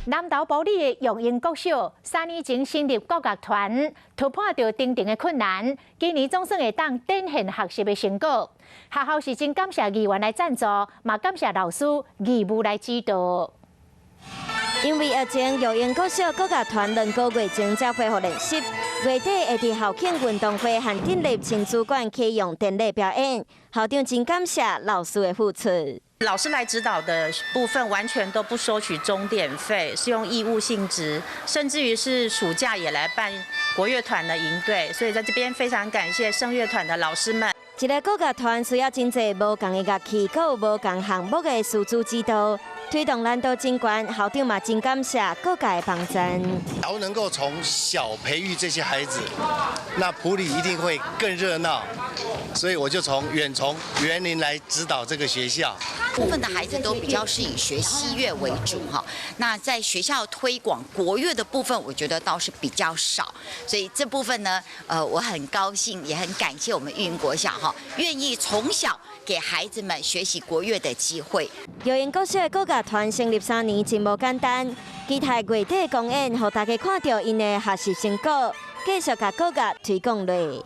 南投埔里的育英国小3年前成立国乐团，突破着重重的困难，今年总算会当展现学习的成果。学校是真感谢议员来赞助，嘛感谢老师义务来指导。因为疫情，育英国小国乐团2个月前才恢复练习，月底会伫校庆运动会和建立亲子馆启用典礼表演。校长真感谢老师的付出。 老师来指导的部分完全都不收取钟点费，是用义务性质，甚至于是暑假也来办国乐团的营队，所以在这边非常感谢声乐团的老师们。一个国乐团需要真侪无同的乐器，佮有无同项目的师资指导，推动难度真悬。校长嘛真感谢各界的帮衬。假如能够从小培育这些孩子，那埔里一定会更热闹。所以我就从园林来指导这个学校。 部分的孩子都比较是以学西乐为主哈，那在学校推广国乐的部分，我觉得倒是比较少，所以这部分呢，我很高兴，也很感谢我们育英国小哈，愿意从小给孩子们学习国乐的机会。育英国小的国乐团成立3年真无简单，期待月底的公演，让大家看到因的学习成果，继续把国乐推广落。